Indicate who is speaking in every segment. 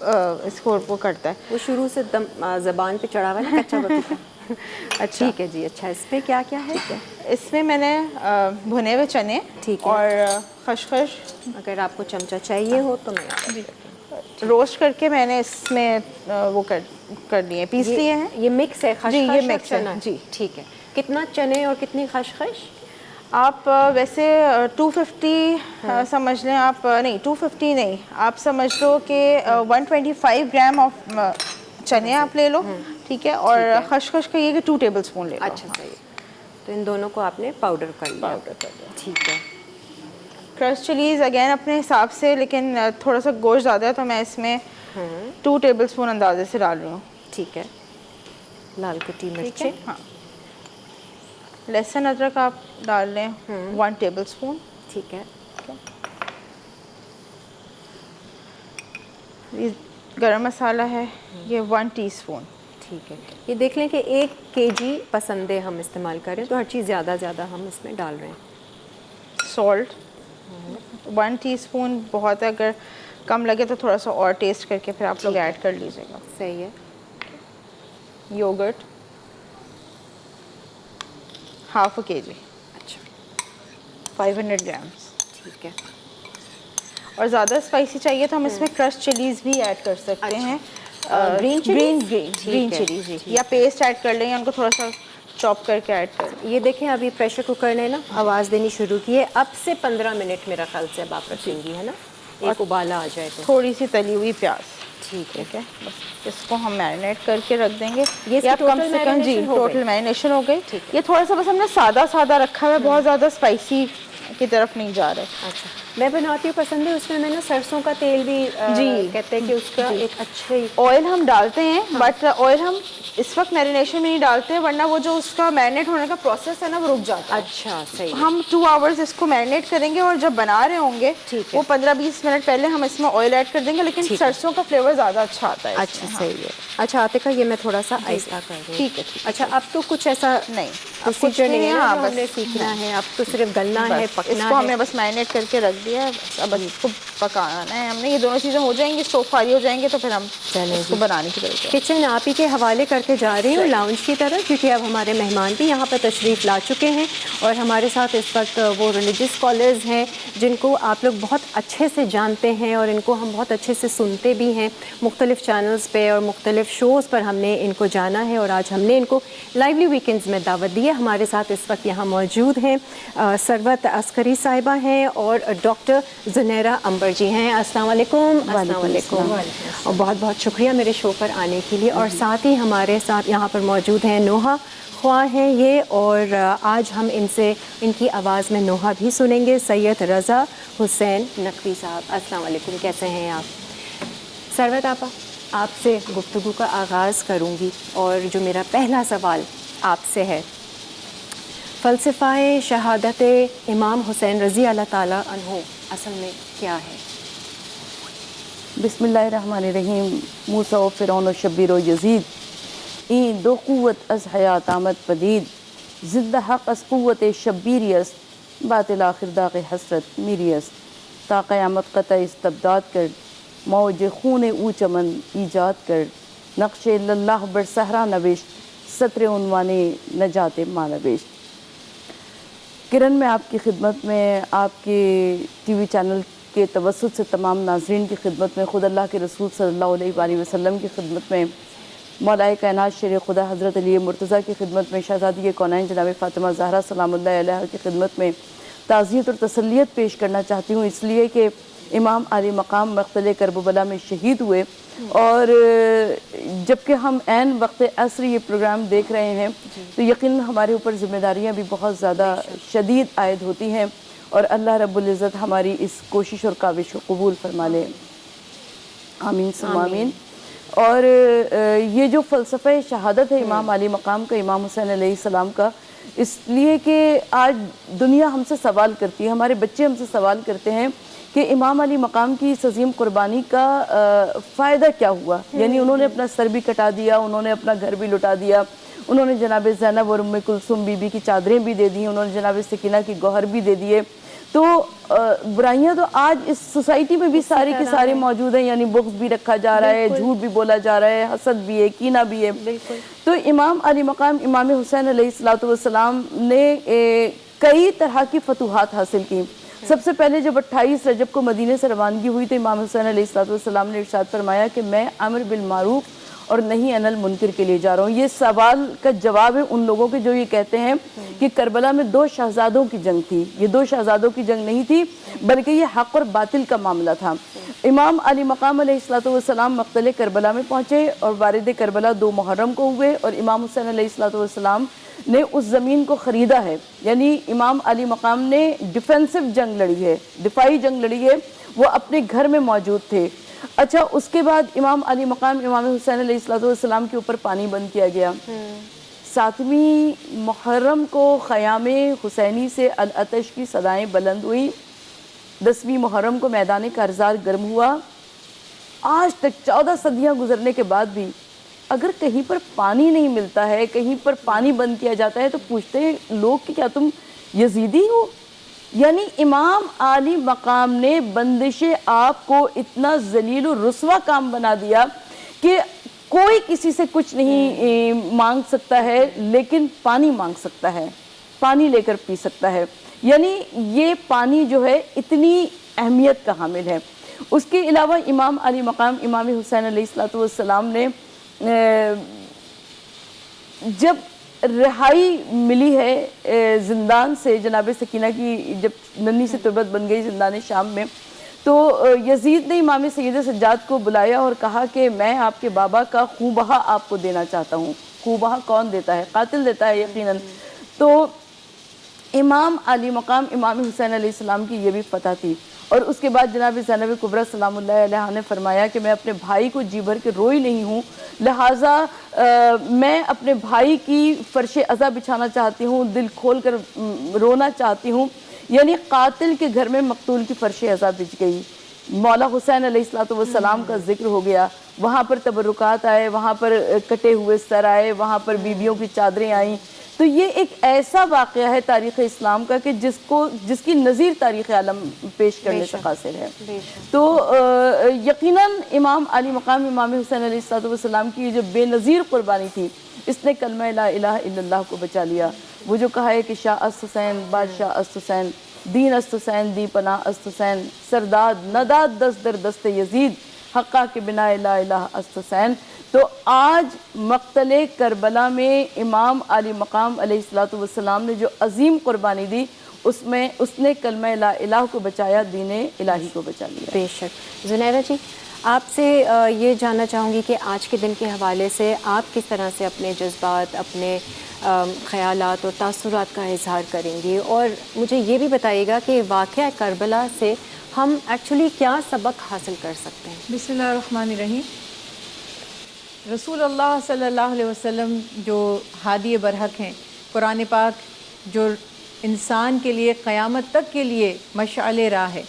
Speaker 1: اس کو وہ کرتا ہے.
Speaker 2: وہ شروع سے زبان پہ چڑھا ہوا ہے نا کچا پپیتا.
Speaker 1: اچھا
Speaker 2: ٹھیک ہے جی. اچھا اس میں کیا کیا ہے؟
Speaker 1: اس میں نے بھنے ہوئے چنے اور خشخش,
Speaker 2: اگر آپ کو چمچہ چاہیے ہو تو میں
Speaker 1: روسٹ کر کے میں نے اس میں وہ کر لیے, پیس لیے ہیں.
Speaker 2: یہ مکس ہے خشخش؟
Speaker 1: جی یہ مکس ہے جی.
Speaker 2: ٹھیک ہے. کتنا چنے اور کتنی خشخش؟
Speaker 1: آپ ویسے 250 سمجھ لیں آپ, نہیں 250 نہیں, آپ سمجھ لو کہ 125 گرام آف چنے آپ لے لو, ٹھیک ہے, اور خشخش کا یہ کہ 2 ٹیبل اسپون لے لو.
Speaker 2: اچھا صحیح. تو ان دونوں کو آپ نے پاؤڈر کر لیا. ٹھیک ہے.
Speaker 1: کرش چلیز اگین اپنے حساب سے, لیکن تھوڑا سا گوشت زیادہ ہے تو میں اس میں 2 ٹیبل اسپون اندازے سے ڈال رہی ہوں.
Speaker 2: ٹھیک ہے. لال کٹی مرچیں.
Speaker 1: ہاں. لہسن ادرک آپ ڈال لیں 1 ٹیبل اسپون.
Speaker 2: ٹھیک ہے.
Speaker 1: گرم مسالہ ہے یہ 1 ٹی اسپون.
Speaker 2: ٹھیک ہے. یہ دیکھ لیں کہ 1 kg پسندیں ہم استعمال کریں تو ہر چیز زیادہ زیادہ ہم اس میں ڈال رہے ہیں.
Speaker 1: سالٹ 1 ٹی اسپون بہت ہے, اگر کم لگے تو تھوڑا سا اور ٹیسٹ کر کے پھر آپ لوگ ایڈ کر لیجیے گا.
Speaker 2: صحیح ہے.
Speaker 1: Yoghurt 1/2 kg.
Speaker 2: اچھا
Speaker 1: 500 گرامس.
Speaker 2: ٹھیک ہے.
Speaker 1: اور زیادہ اسپائسی چاہیے تو ہم اس میں کرش چلیز بھی ایڈ کر سکتے ہیں. گرین چلیز یا پیسٹ ایڈ کر لیں یا ان کو تھوڑا سا چاپ کر کے ایڈ کر لیں.
Speaker 2: یہ دیکھیں ابھی پریشر کوکر نے نا آواز دینی شروع کی ہے. اب سے 15 منٹ میرا خیال سے اب آپ رکھیں گی, ہے نا, ایک ابالا آ جائے تو.
Speaker 1: تھوڑی سی تلی ہوئی پیاز.
Speaker 2: ٹھیک ہے.
Speaker 1: بس اس کو ہم میرینیٹ کر کے رکھ دیں گے.
Speaker 2: یہ
Speaker 1: کم سے کم جی ٹوٹل میرینیشن ہو گئی. یہ تھوڑا سا بس ہم نے سادہ سادہ رکھا ہے, بہت زیادہ اسپائسی کی طرف نہیں جا رہے.
Speaker 2: اچھا میں بناتی ہوں پسند ہے اس میں نا سرسوں کا تیل بھی
Speaker 1: جی
Speaker 2: کہتے ہیں کہ اس کا ایک اچھے
Speaker 1: آئل ہم ڈالتے ہیں, بٹ آئل ہم اس وقت میرینیشن میں نہیں ڈالتے, ورنہ وہ جو اس کا میرینیٹ ہونے کا پروسیس ہے نا وہ رک جاتا ہے.
Speaker 2: اچھا صحیح.
Speaker 1: ہم 2 آورز اس کو میرینیٹ کریں گے اور جب بنا رہے ہوں گے وہ 15-20 منٹ پہلے ہم اس میں آئل ایڈ کر دیں گے, لیکن سرسوں کا فلیور زیادہ اچھا آتا ہے.
Speaker 2: اچھا صحیح ہے. اچھا عاطقہ یہ میں تھوڑا سا آہستہ کر رہی ہوں.
Speaker 1: ٹھیک ہے.
Speaker 2: اچھا اب تو کچھ ایسا
Speaker 1: نہیں
Speaker 2: پروسیجر نہیں ہے, ہم نے سیکھنا ہے, اب تو صرف گلنا ہے, پکنا ہے.
Speaker 1: اس کو ہم نے بس میرینیٹ کر کے رکھ دیا ہے, اب اس کو پکانا ہے ہم نے. یہ دونوں چیزیں ہو جائیں گی, اسٹوو خالی ہو جائیں گے تو پھر ہم اس کو بنانے کی طرف
Speaker 2: کچن آپ ہی کے حوالے کر کے جا رہی ہوں لاؤنج کی طرف, کیونکہ اب ہمارے مہمان بھی یہاں پر تشریف لا چکے ہیں اور ہمارے ساتھ اس وقت وہ ریلیجس اسکالرز ہیں جن کو آپ لوگ بہت اچھے سے جانتے ہیں اور ان کو ہم بہت اچھے سے سنتے بھی ہیں. مختلف چینلز پہ اور مختلف شوز پر ہم نے ان کو جانا ہے اور آج ہم نے ان کو لائیولی ویکینڈز میں دعوت دی ہے. ہمارے ساتھ اس وقت یہاں موجود ہیں ثروت عسکری صاحبہ ہیں اور ڈاکٹر زنیرہ انبر جی ہیں. السلام علیکم. السلام علیکم اور بہت بہت شکریہ میرے شو پر آنے کے لیے. اور ساتھ ہی ہمارے ساتھ یہاں پر موجود ہیں نوحہ خواہ ہیں یہ, اور آج ہم ان سے ان کی آواز میں نوحہ بھی سنیں گے. سید رضا حسین نقوی صاحب, السلام علیکم, کیسے ہیں آپ؟ ثروت آپا آپ سے گفتگو کا آغاز کروں گی اور جو میرا پہلا سوال آپ سے ہے, فلسفہ شہادت امام حسین رضی اللہ تعالیٰ عنہ اصل میں کیا ہے؟
Speaker 3: بسم اللہ الرحمن الرحیم. موسیٰ و فرعون و شبیر و یزید, این دو قوت از حیات آمد پدید, زندہ حق از قوت شبیری است, باطل آخر داغ حسرت میری است, تا قیامت قطع استبداد کرد, موج خون او چمن ایجاد کرد, نقش اللہ بر صحرا نوشت, سطر عنوان نجات ماں نوشت. کرن میں آپ کی خدمت میں آپ کے ٹی وی چینل کے توسط سے تمام ناظرین کی خدمت میں, خود اللہ کے رسول صلی اللہ علیہ وآلہ وسلم کی خدمت میں, مولائے کائنات شیر خدا حضرت علی مرتضیٰ کی خدمت میں, شہزادی کونین جناب فاطمہ زہرا سلام اللہ علیہ کی خدمت میں تعزیت اور تسلیت پیش کرنا چاہتی ہوں, اس لیے کہ امام عالی مقام مقتل کرب و بلا میں شہید ہوئے, اور جبکہ ہم عین وقت عصر یہ پروگرام دیکھ رہے ہیں تو یقیناً ہمارے اوپر ذمہ داریاں بھی بہت زیادہ شدید عائد ہوتی ہیں, اور اللہ رب العزت ہماری اس کوشش اور کاوش کو قبول فرما لے, آمین ثم آمین. اور یہ جو فلسفہ شہادت ہے امام علی مقام کا, امام حسین علیہ السلام کا, اس لیے کہ آج دنیا ہم سے سوال کرتی ہے, ہمارے بچے ہم سے سوال کرتے ہیں کہ امام علی مقام کی اس عظیم قربانی کا فائدہ کیا ہوا. یعنی انہوں نے اپنا سر بھی کٹا دیا, انہوں نے اپنا گھر بھی لٹا دیا, انہوں نے جناب زینب اور ام کلثوم بی بی کی چادریں بھی دے دی, انہوں نے جناب سکینہ کی گوہر بھی دے دیے, تو برائیاں تو آج اس سوسائٹی میں بھی سارے کے سارے موجود ہیں، یعنی بغض بھی رکھا جا رہا ہے، جھوٹ بھی بولا جا رہا ہے، حسد بھی ہے، کینہ بھی ہے۔ تو امام علی مقام امام حسین علیہ السلام نے کئی طرح کی فتوحات حاصل کی۔ سب سے پہلے جب 28 رجب کو مدینے سے روانگی ہوئی تو امام حسین علیہ السلام نے ارشاد فرمایا کہ میں امر بالمعروف اور نہیں عن المنکر کے لیے جا رہا ہوں۔ یہ سوال کا جواب ہے ان لوگوں کے جو یہ کہتے ہیں کہ کربلا میں 2 شہزادوں کی جنگ تھی۔ یہ 2 شہزادوں کی جنگ نہیں تھی بلکہ یہ حق اور باطل کا معاملہ تھا۔ امام علی مقام علیہ السلام مقتل کربلا میں پہنچے اور وارد کربلا 2 محرم کو ہوئے، اور امام حسین علیہ السلام نے اس زمین کو خریدا ہے، یعنی امام علی مقام نے ڈیفینسو جنگ لڑی ہے، دفاعی جنگ لڑی ہے، وہ اپنے گھر میں موجود تھے۔ اچھا، اس کے بعد امام علی مقام امام حسین علیہ السلام کے اوپر پانی بند کیا گیا۔ 7ویں محرم کو خیام حسینی سے العطش کی صدائیں بلند ہوئی۔ 10ویں محرم کو میدان کارزار گرم ہوا۔ آج تک 14 صدیاں گزرنے کے بعد بھی اگر کہیں پر پانی نہیں ملتا ہے، کہیں پر پانی بند کیا جاتا ہے تو پوچھتے ہیں لوگ کہ کیا تم یزیدی ہو؟ یعنی امام علی مقام نے بندش آپ کو اتنا ذلیل و رسوا کام بنا دیا کہ کوئی کسی سے کچھ نہیں مانگ سکتا ہے، لیکن پانی مانگ سکتا ہے، پانی لے کر پی سکتا ہے۔ یعنی یہ پانی جو ہے اتنی اہمیت کا حامل ہے۔ اس کے علاوہ امام علی مقام امام حسین علیہ السلام نے جب رہائی ملی ہے زندان سے، جناب سکینہ کی جب ننھی سے تربت بن گئی زندان شام میں، تو یزید نے امام سید سجاد کو بلایا اور کہا کہ میں آپ کے بابا کا خوبہا آپ کو دینا چاہتا ہوں۔ خوبہا کون دیتا ہے؟ قاتل دیتا ہے یقیناً۔ تو امام علی مقام امام حسین علیہ السلام کی یہ بھی فتح تھی۔ اور اس کے بعد جناب زینب کبریٰ سلام اللہ علیہ نے فرمایا کہ میں اپنے بھائی کو جی بھر کے روئی نہیں ہوں، لہٰذا میں اپنے بھائی کی فرش عزا بچھانا چاہتی ہوں، دل کھول کر رونا چاہتی ہوں۔ یعنی قاتل کے گھر میں مقتول کی فرش عزا بچ گئی۔ مولا حسین علیہ السلام کا ذکر ہو گیا، وہاں پر تبرکات آئے، وہاں پر کٹے ہوئے سر آئے، وہاں پر بیویوں کی چادریں آئیں۔ تو یہ ایک ایسا واقعہ ہے تاریخ اسلام کا کہ جس کی نظیر تاریخ عالم پیش کرنے سے قاصر ہے۔ تو یقیناً امام علی مقام امام حسین علیہ السلام کی جو بے نظیر قربانی تھی، اس نے کلمہ لا الہ الا اللہ کو بچا لیا۔ وہ جو کہا ہے کہ شاہ است حسین، بادشاہ است حسین، دین است حسین، دی پناہ است حسین، سرداد نداد دست در دست یزید، حقہ کے بنا لا الہ است حسین۔ تو آج مقتل کربلا میں امام علی مقام علیہ السلام نے جو عظیم قربانی دی، اس نے کلمہ لا الہ کو بچایا، دین الہی کو بچا لیا۔
Speaker 2: بے شک۔ زنیرہ جی، آپ سے یہ جاننا چاہوں گی کہ آج کے دن کے حوالے سے آپ کس طرح سے اپنے جذبات، اپنے خیالات اور تاثرات کا اظہار کریں گی، اور مجھے یہ بھی بتائیے گا کہ واقعہ کربلا سے ہم ایکچولی کیا سبق حاصل کر سکتے ہیں؟
Speaker 4: بسم اللہ الرحمن الرحیم۔ رسول اللہ صلی اللہ علیہ وسلم جو ہادی برحق ہیں، قرآن پاک جو انسان کے لیے قیامت تک کے لیے مشعل راہ ہے،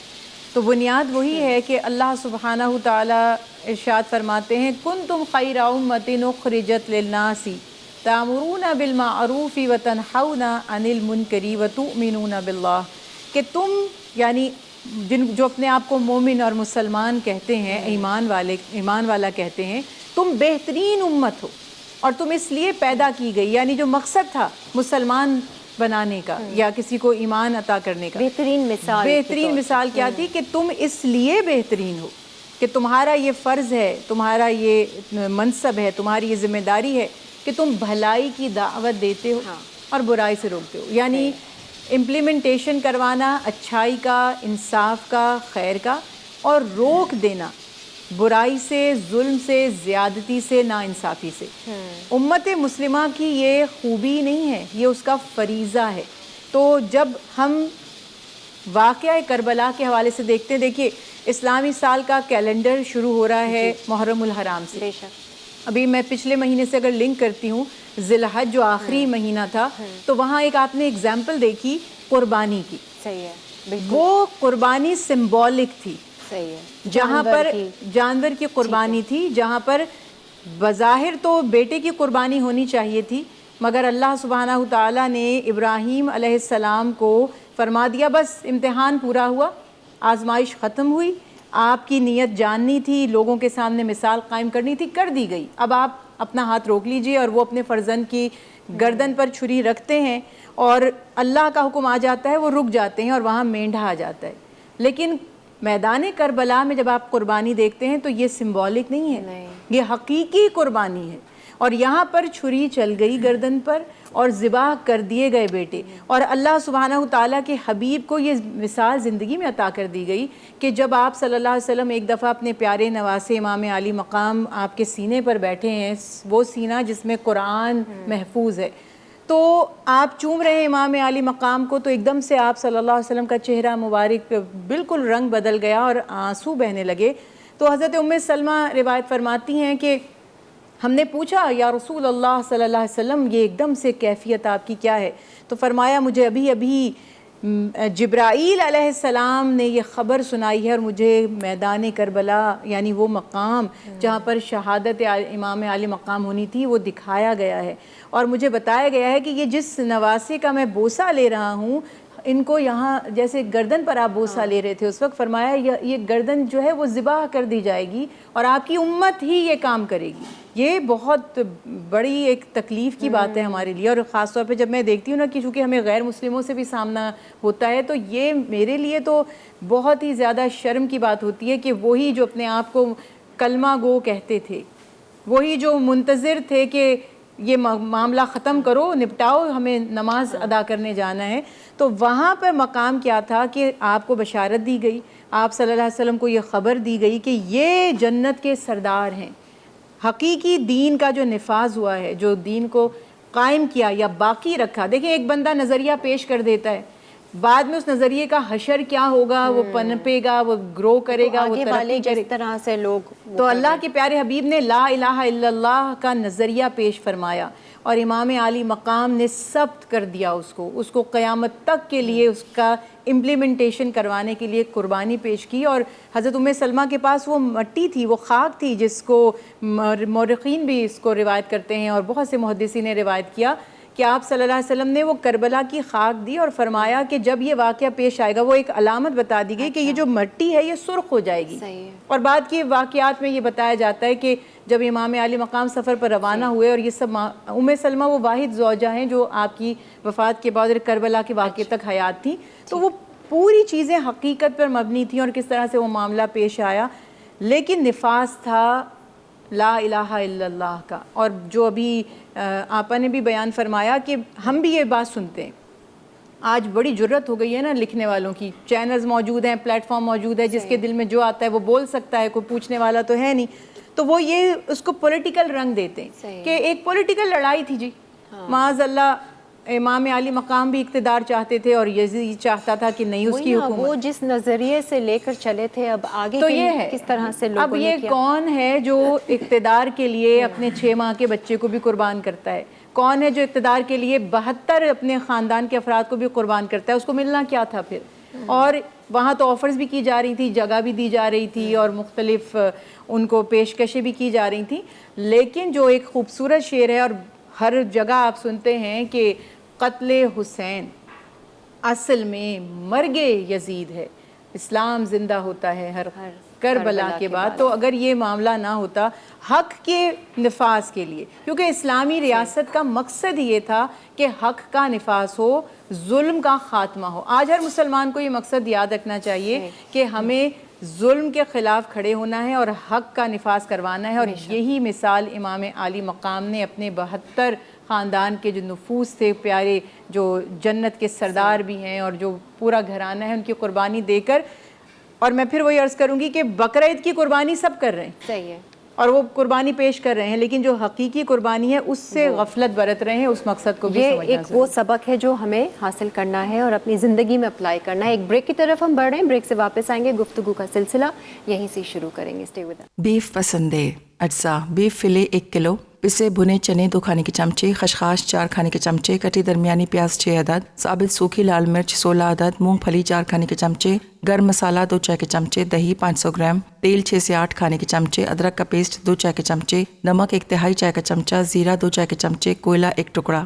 Speaker 4: تو بنیاد وہی ہے کہ اللہ سبحانہ تعالیٰ ارشاد فرماتے ہیں کنتم خیر امۃ اخرجت للناس تأمرون بالمعروف وتنہون عن المنکر وتؤمنون باللہ، کہ تم یعنی جو اپنے آپ کو مومن اور مسلمان کہتے ہیں، ایمان والا کہتے ہیں، تم بہترین امت ہو اور تم اس لیے پیدا کی گئی، یعنی جو مقصد تھا مسلمان بنانے کا یا کسی کو ایمان عطا کرنے کا، بہترین مثال کیا تھی کہ تم اس لیے بہترین ہو کہ تمہارا یہ فرض ہے، تمہارا یہ منصب ہے، تمہاری یہ ذمہ داری ہے کہ تم بھلائی کی دعوت دیتے ہو اور برائی سے روکتے ہو، یعنی امپلیمنٹیشن کروانا اچھائی کا، انصاف کا، خیر کا، اور روک دینا برائی سے، ظلم سے، زیادتی سے، ناانصافی سے۔ امت مسلمہ کی یہ خوبی نہیں ہے، یہ اس کا فریضہ ہے۔ تو جب ہم واقعہ کربلا کے حوالے سے دیکھتے ہیں، دیکھیے اسلامی سال کا کیلنڈر شروع ہو رہا ہے محرم الحرام سے۔ ابھی میں پچھلے مہینے سے اگر لنک کرتی ہوں، ذی الحج جو آخری مہینہ تھا، تو وہاں ایک آپ نے اگزامپل دیکھی قربانی کی،
Speaker 2: صحیح ہے،
Speaker 4: وہ قربانی سمبولک تھی،
Speaker 2: صحیح ہے،
Speaker 4: جہاں پر جانور کی قربانی تھی، جہاں پر بظاہر تو بیٹے کی قربانی ہونی چاہیے تھی، مگر اللہ سبحانہ تعالیٰ نے ابراہیم علیہ السلام کو فرما دیا بس امتحان پورا ہوا, آزمائش ختم ہوئی, آپ کی نیت جاننی تھی, لوگوں کے سامنے مثال قائم کرنی تھی, کر دی گئی. اب آپ اپنا ہاتھ روک لیجئے. اور وہ اپنے فرزند کی گردن پر چھری رکھتے ہیں اور اللہ کا حکم آ جاتا ہے, وہ رک جاتے ہیں اور وہاں مینڈھا آ جاتا ہے. لیکن میدان کربلا میں جب آپ قربانی دیکھتے ہیں تو یہ سمبولک نہیں ہے, یہ حقیقی قربانی ہے. اور یہاں پر چھری چل گئی گردن پر اور ذبح کر دیے گئے بیٹے. اور اللہ سبحانہ تعالیٰ کے حبیب کو یہ مثال زندگی میں عطا کر دی گئی کہ جب آپ صلی اللہ علیہ وسلم ایک دفعہ اپنے پیارے نواسے امام علی مقام آپ کے سینے پر بیٹھے ہیں, وہ سینہ جس میں قرآن محفوظ ہے, تو آپ چوم رہے ہیں امام علی مقام کو, تو ایک دم سے آپ صلی اللہ علیہ وسلم کا چہرہ مبارک بالکل رنگ بدل گیا اور آنسو بہنے لگے. تو حضرت ام سلمہ روایت فرماتی ہیں کہ ہم نے پوچھا یا رسول اللہ صلی اللہ علیہ وسلم یہ ایک دم سے کیفیت آپ کی کیا ہے؟ تو فرمایا مجھے ابھی جبرائیل علیہ السلام نے یہ خبر سنائی ہے اور مجھے میدان کربلا یعنی وہ مقام جہاں پر شہادت امام علی مقام ہونی تھی وہ دکھایا گیا ہے, اور مجھے بتایا گیا ہے کہ یہ جس نواسے کا میں بوسہ لے رہا ہوں ان کو یہاں جیسے گردن پر آپ بوسہ لے رہے تھے اس وقت, فرمایا یہ گردن جو ہے وہ ذبح کر دی جائے گی اور آپ کی امت ہی یہ کام کرے گی. یہ بہت بڑی ایک تکلیف کی بات ہے ہمارے لیے, اور خاص طور پہ جب میں دیکھتی ہوں نا کہ چونکہ ہمیں غیر مسلموں سے بھی سامنا ہوتا ہے, تو یہ میرے لیے تو بہت ہی زیادہ شرم کی بات ہوتی ہے کہ وہی جو اپنے آپ کو کلمہ گو کہتے تھے, وہی جو منتظر تھے کہ یہ معاملہ ختم کرو, نپٹاؤ, ہمیں نماز ادا کرنے جانا ہے, تو وہاں پر مقام کیا تھا کہ آپ کو بشارت دی گئی, آپ صلی اللہ علیہ وسلم کو یہ خبر دی گئی کہ یہ جنت کے سردار ہیں. حقیقی دین کا جو نفاذ ہوا ہے, جو دین کو قائم کیا یا باقی رکھا. دیکھیں ایک بندہ نظریہ پیش کر دیتا ہے, بعد میں اس نظریے کا حشر کیا ہوگا, وہ پنپے گا, وہ گرو کرے گا, وہ ترقی کرے
Speaker 2: جس طرح سے لوگ.
Speaker 4: تو اللہ کے پیارے حبیب نے لا الہ الا اللہ کا نظریہ پیش فرمایا اور امام علی مقام نے ثبت کر دیا اس کو قیامت تک کے لیے اس کا امپلیمنٹیشن کروانے کے لیے قربانی پیش کی. اور حضرت ام سلمہ کے پاس وہ مٹی تھی, وہ خاک تھی, جس کو مورخین بھی اس کو روایت کرتے ہیں اور بہت سے محدثین نے روایت کیا کہ آپ صلی اللہ علیہ وسلم نے وہ کربلا کی خاک دی اور فرمایا کہ جب یہ واقعہ پیش آئے گا, وہ ایک علامت بتا دی گئی کہ یہ جو مٹی ہے یہ سرخ ہو جائے گی. اور بعد کے واقعات میں یہ بتایا جاتا ہے کہ جب امام علی مقام سفر پر روانہ ہوئے, اور یہ سب ام سلمہ وہ واحد زوجہ ہیں جو آپ کی وفات کے بعد کربلا کے واقعے تک حیات تھیں, تو وہ پوری چیزیں حقیقت پر مبنی تھیں اور کس طرح سے وہ معاملہ پیش آیا. لیکن نفاذ تھا لا الہ الا اللہ کا. اور جو ابھی آپا نے بھی بیان فرمایا کہ ہم بھی یہ بات سنتے ہیں, آج بڑی جرت ہو گئی ہے نا لکھنے والوں کی, چینلز موجود ہیں, پلیٹ فارم موجود ہے, جس کے دل میں جو آتا ہے وہ بول سکتا ہے, کوئی پوچھنے والا تو ہے نہیں, تو وہ یہ اس کو پولیٹیکل رنگ دیتے ہیں کہ ایک پولیٹیکل لڑائی تھی جی, معاذ اللہ امام علی مقام بھی اقتدار چاہتے تھے اور یزید چاہتا تھا کہ نہیں اس کی حکومت.
Speaker 2: وہ جس نظریے سے لے کر چلے تھے, اب آگے
Speaker 4: تو یہ ہے
Speaker 2: کس طرح سے لوگوں
Speaker 4: اب یہ کون ہے جو اقتدار کے لیے اپنے 6 ماہ کے بچے کو بھی قربان کرتا ہے, کون ہے جو اقتدار کے لیے 72 اپنے خاندان کے افراد کو بھی قربان کرتا ہے, اس کو ملنا کیا تھا پھر. اور وہاں تو آفرز بھی کی جا رہی تھی, جگہ بھی دی جا رہی تھی اور مختلف ان کو پیشکشیں بھی کی جا رہی تھیں, لیکن جو ایک خوبصورت شعر ہے اور ہر جگہ آپ سنتے ہیں کہ قتل حسین اصل میں مرگ یزید ہے, اسلام زندہ ہوتا ہے ہر کربلا کے بعد. تو اگر یہ معاملہ نہ ہوتا حق کے نفاذ کے لیے, کیونکہ اسلامی ریاست کا مقصد یہ تھا کہ حق کا نفاذ ہو, ظلم کا خاتمہ ہو. آج ہر مسلمان کو یہ مقصد یاد رکھنا چاہیے کہ ہمیں ظلم کے خلاف کھڑے ہونا ہے اور حق کا نفاذ کروانا ہے. اور یہی مثال امام علی مقام نے اپنے 72 خاندان کے جو نفوس تھے پیارے, جو جنت کے سردار بھی ہیں اور جو پورا گھرانہ ہے, ان کی قربانی دے کر. اور میں پھر وہی عرض کروں گی کہ بقرہ عید کی قربانی سب کر رہے ہیں,
Speaker 2: صحیح ہے,
Speaker 4: اور وہ قربانی پیش کر رہے ہیں, لیکن جو حقیقی قربانی ہے اس سے غفلت برت رہے ہیں, اس مقصد کو بھی سمجھنا
Speaker 2: یہ ایک وہ سبق ہے جو ہمیں حاصل کرنا ہے اور اپنی زندگی میں اپلائی کرنا ہے. ایک بریک کی طرف ہم بڑھ رہے ہیں, بریک سے واپس آئیں گے, گفتگو کا سلسلہ یہیں سے شروع کریں گے. Stay with us.
Speaker 5: Beef pasande اجزاء: بیف فلے 1 کلو, پسے بھنے چنے 2 کھانے کے چمچے, خشخاش 4 کھانے کے چمچے, کٹی درمیانی پیاز 6 عدد, ثابت سوکھی لال مرچ 16 عدد, مونگ پھلی 4 کھانے کے چمچے, گرم مسالہ 2 چائے کے چمچے, دہی 500 گرام, تیل 6 سے 8 کھانے کے چمچے, ادرک کا پیسٹ 2 چائے کے چمچے, نمک 1 تہائی چائے کا چمچہ, زیرہ 2 چائے کے چمچے, کوئلہ 1 ٹکڑا.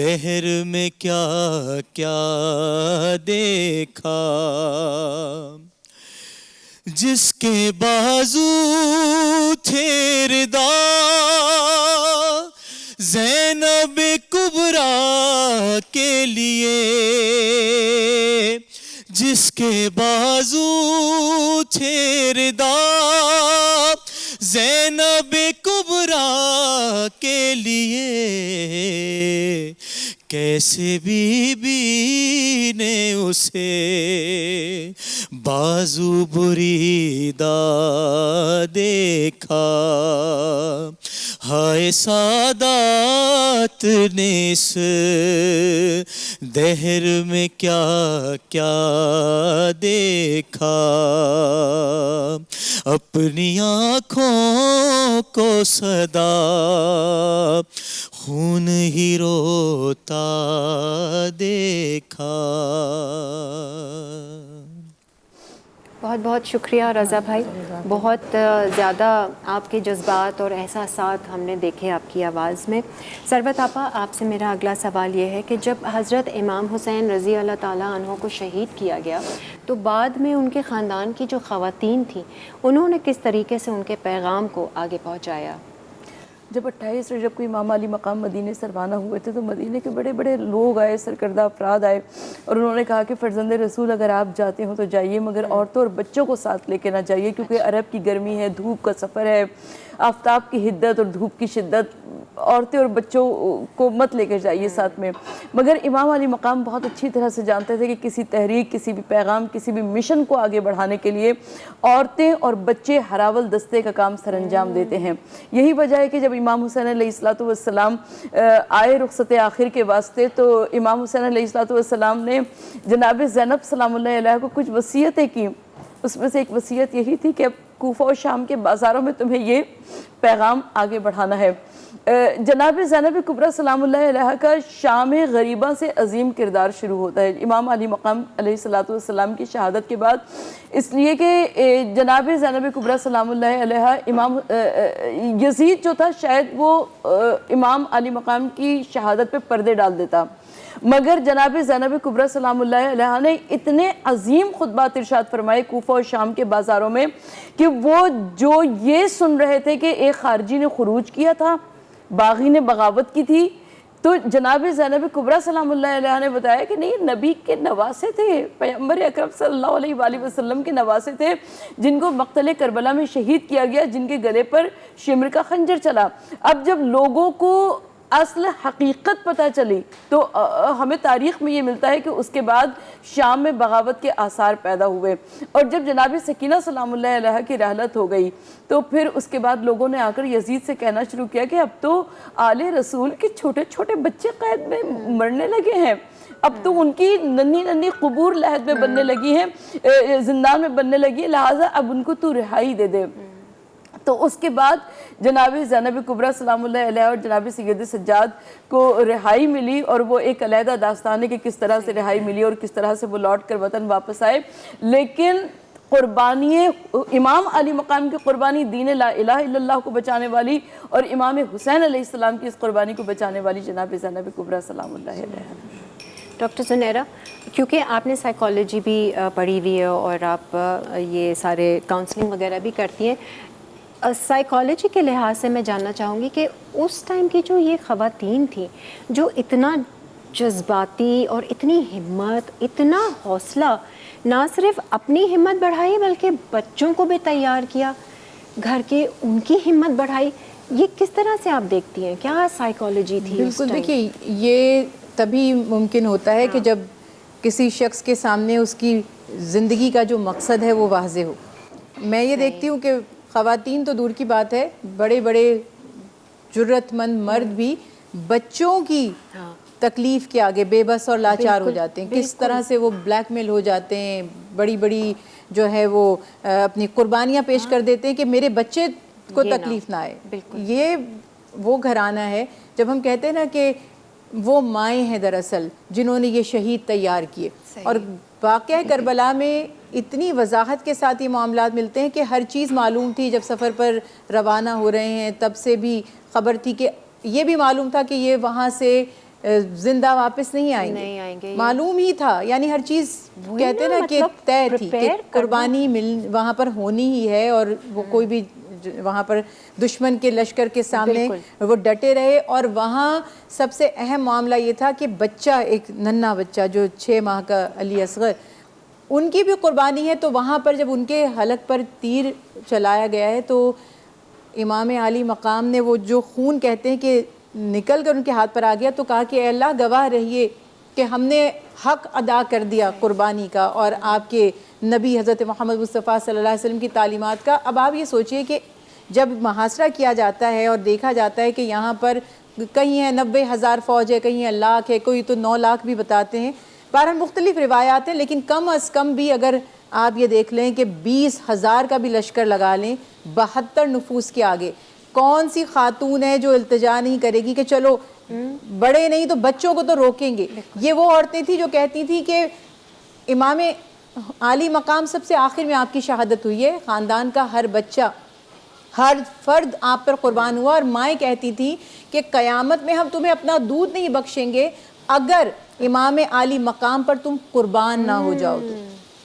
Speaker 6: دہر میں کیا کیا دیکھا، جس کے بازو تھے ردا زینب کبریٰ کے لیے، جس کے بازو تھے ردا زینب کبریٰ کے لیے، کیسے بی بی نے اسے بازو بریدہ دیکھا، ہائے سادات نے اس دہر میں کیا کیا دیکھا، اپنی آنکھوں کو صدا خون ہی روتا دیکھا۔
Speaker 2: بہت بہت شکریہ رضا بھائی، بہت زیادہ آپ کے جذبات اور احساسات ہم نے دیکھے آپ کی آواز میں۔ ثروت آپا، آپ سے میرا اگلا سوال یہ ہے کہ جب حضرت امام حسین رضی اللہ تعالیٰ عنہ کو شہید کیا گیا تو بعد میں ان کے خاندان کی جو خواتین تھیں انہوں نے کس طریقے سے ان کے پیغام کو آگے پہنچایا؟
Speaker 3: جب 28 رجب کو امام علی مقام مدینے سے روانہ ہوئے تھے تو مدینے کے بڑے بڑے لوگ آئے، سرکردہ افراد آئے، اور انہوں نے کہا کہ فرزند رسول اگر آپ جاتے ہوں تو جائیے، مگر عورتوں اور بچوں کو ساتھ لے کے نہ جائیے، کیونکہ عرب کی گرمی ہے، دھوپ کا سفر ہے، آفتاب کی حدت اور دھوپ کی شدت، عورتیں اور بچوں کو مت لے کے جائیے ساتھ میں۔ مگر امام علی مقام بہت اچھی طرح سے جانتے تھے کہ کسی تحریک، کسی بھی پیغام، کسی بھی مشن کو آگے بڑھانے کے لیے عورتیں اور بچے ہراول دستے کا کام سر انجام دیتے ہیں۔ یہی وجہ ہے کہ جب امام حسین علیہ السلام آئے رخصت آخر کے واسطے تو امام حسین علیہ السلام نے جناب زینب سلام اللہ علیہ کو کچھ وصیتیں کی۔ اس میں سے ایک وصیت یہی تھی کہ اب کوفہ و شام کے بازاروں میں تمہیں یہ پیغام آگے بڑھانا ہے۔ جناب زینب کبریٰ سلام اللہ علیہ کا شام غریبہ سے عظیم کردار شروع ہوتا ہے امام علی مقام علیہ السلام کی شہادت کے بعد، اس لیے کہ جناب زینب کبریٰ سلام اللہ علیہ امام یزید جو تھا شاید وہ امام علی مقام کی شہادت پہ پردے ڈال دیتا، مگر جناب زینب کبریٰ سلام اللہ علیہ نے اتنے عظیم خطبات ارشاد فرمائے کوفہ و شام کے بازاروں میں کہ وہ جو یہ سن رہے تھے کہ ایک خارجی نے خروج کیا تھا، باغی نے بغاوت کی تھی، تو جناب زینب کبریٰ سلام اللہ علیہ نے بتایا کہ نہیں، نبی کے نواسے تھے، پیغمبر اکرم صلی اللہ علیہ وآلہ وسلم کے نواسے تھے، جن کو مقتل کربلا میں شہید کیا گیا، جن کے گلے پر شمر کا خنجر چلا۔ اب جب لوگوں کو اصل حقیقت پتہ چلی تو ہمیں تاریخ میں یہ ملتا ہے کہ اس کے بعد شام میں بغاوت کے آثار پیدا ہوئے، اور جب جناب سکینہ سلام اللہ علیہ کی رحلت ہو گئی تو پھر اس کے بعد لوگوں نے آ کر یزید سے کہنا شروع کیا کہ اب تو آل رسول کے چھوٹے چھوٹے بچے قید میں مرنے لگے ہیں، اب تو ان کی ننھی ننھی قبور لحد میں بننے لگی ہیں، زندان میں بننے لگی ہیں، لہٰذا اب ان کو تو رہائی دے دے۔ تو اس کے بعد جناب زینب کبریٰ سلام اللہ علیہ اور جناب سید سجاد کو رہائی ملی، اور وہ ایک علیحدہ داستان ہے کہ کس طرح سے رہائی ملی اور کس طرح سے وہ لوٹ کر وطن واپس آئے۔ لیکن قربانی امام علی مقام کی قربانی دین لا الہ الا اللہ کو بچانے والی، اور امام حسین علیہ السلام کی اس قربانی کو بچانے والی جناب زینب کبریٰ سلام اللہ علیہ۔
Speaker 2: ڈاکٹر زنیرہ، کیونکہ آپ نے سائیکالوجی بھی پڑھی ہوئی ہے اور آپ یہ سارے کاؤنسلنگ وغیرہ بھی کرتی ہیں، سائیکالوجی کے لحاظ سے میں جاننا چاہوں گی کہ اس ٹائم کی جو یہ خواتین تھیں جو اتنا جذباتی اور اتنی ہمت، اتنا حوصلہ، نہ صرف اپنی ہمت بڑھائی بلکہ بچوں کو بھی تیار کیا، گھر کے ان کی ہمت بڑھائی، یہ کس طرح سے آپ دیکھتی ہیں؟ کیا سائیکالوجی تھی؟
Speaker 4: بالکل، دیکھیے یہ تبھی ممکن ہوتا ہے کہ جب کسی شخص کے سامنے اس کی زندگی کا جو مقصد ہے وہ واضح ہو۔ میں یہ دیکھتی ہوں کہ خواتین تو دور کی بات ہے، بڑے بڑے جرت مند مرد بھی بچوں کی تکلیف کے آگے بے بس اور لاچار ہو جاتے ہیں، کس طرح سے وہ بلیک میل ہو جاتے ہیں، بڑی بڑی جو ہے وہ اپنی قربانیاں پیش کر دیتے ہیں کہ میرے بچے کو تکلیف نہ آئے۔ یہ وہ گھرانہ ہے، جب ہم کہتے ہیں نا کہ وہ مائیں ہیں دراصل جنہوں نے یہ شہید تیار کیے، اور واقعہ کربلا میں اتنی وضاحت کے ساتھ یہ معاملات ملتے ہیں کہ ہر چیز معلوم تھی، جب سفر پر روانہ ہو رہے ہیں تب سے بھی خبر تھی، کہ یہ بھی معلوم تھا کہ یہ وہاں سے زندہ واپس نہیں
Speaker 2: نہیں آئیں گے،
Speaker 4: معلوم ہی تھا، یعنی ہر چیز کہتے ہیں نا کہ طے تھی کہ قربانی وہاں پر ہونی ہی ہے، اور وہ کوئی بھی وہاں پر دشمن کے لشکر کے سامنے وہ ڈٹے رہے. اور وہاں سب سے اہم معاملہ یہ تھا کہ بچہ، ایک ننھا بچہ جو 6 ماہ کا علی اصغر، ان کی بھی قربانی ہے. تو وہاں پر جب ان کے حلق پر تیر چلایا گیا ہے تو امام عالی مقام نے وہ جو خون کہتے ہیں کہ نکل کر ان کے ہاتھ پر آ گیا، تو کہا کہ اے اللہ گواہ رہیے کہ ہم نے حق ادا کر دیا قربانی کا اور آپ کے نبی حضرت محمد مصطفیٰ صلی اللہ علیہ وسلم کی تعلیمات کا. اب آپ یہ سوچئے کہ جب محاصرہ کیا جاتا ہے اور دیکھا جاتا ہے کہ یہاں پر کہیں ہے 90,000 فوج ہے، کہیں ہے لاکھ ہے، کوئی تو 9 لاکھ بھی بتاتے ہیں، بہرحال مختلف روایات ہیں، لیکن کم از کم بھی اگر آپ یہ دیکھ لیں کہ 20,000 کا بھی لشکر لگا لیں 72 نفوس کے آگے، کون سی خاتون ہے جو التجا نہیں کرے گی کہ چلو بڑے نہیں تو بچوں کو تو روکیں گے. یہ وہ عورتیں تھیں جو کہتی تھیں کہ امام عالی مقام سب سے آخر میں آپ کی شہادت ہوئی ہے، خاندان کا ہر بچہ، ہر فرد آپ پر قربان ہوا. اور مائیں کہتی تھیں کہ قیامت میں ہم تمہیں اپنا دودھ نہیں بخشیں گے اگر امام عالی مقام پر تم قربان نہ ہو جاؤ. تو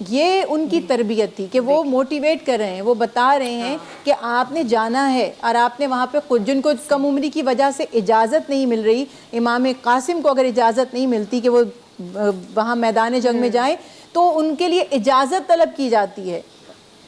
Speaker 4: یہ ان کی تربیت تھی کہ وہ موٹیویٹ کر رہے ہیں، وہ بتا رہے ہیں کہ آپ نے جانا ہے، اور آپ نے وہاں پہ جن کو کم عمری کی وجہ سے اجازت نہیں مل رہی، امام قاسم کو اگر اجازت نہیں ملتی کہ وہ وہاں میدان جنگ میں جائیں، تو ان کے لیے اجازت طلب کی جاتی ہے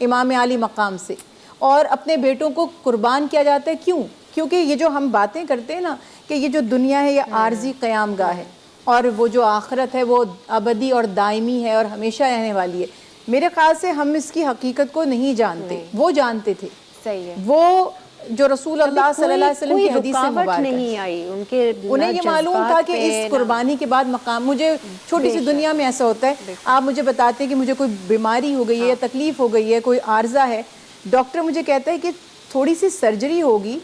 Speaker 4: امام عالی مقام سے، اور اپنے بیٹوں کو قربان کیا جاتا ہے. کیوں؟ کیونکہ یہ جو ہم باتیں کرتے ہیں نا کہ یہ جو دنیا ہے یہ عارضی قیام گاہ ہے، اور وہ جو آخرت ہے وہ ابدی اور دائمی ہے اور ہمیشہ رہنے والی ہے. میرے خیال سے ہم اس کی حقیقت کو نہیں جانتے، وہ جانتے تھے.
Speaker 2: صحیح ہے.
Speaker 4: وہ جو رسول اللہ صلی اللہ علیہ وسلم کی حدیث سے مبارک
Speaker 2: نہیں آئی ان کے،
Speaker 4: انہیں یہ معلوم تھا کہ اس قربانی کے بعد مقام. مجھے چھوٹی سی دنیا میں ایسا ہوتا ہے، آپ مجھے بتاتے ہیں کہ مجھے کوئی بیماری ہو گئی ہے یا تکلیف ہو گئی ہے، کوئی عارضہ ہے، ڈاکٹر مجھے کہتا ہے کہ تھوڑی سی سرجری ہوگی،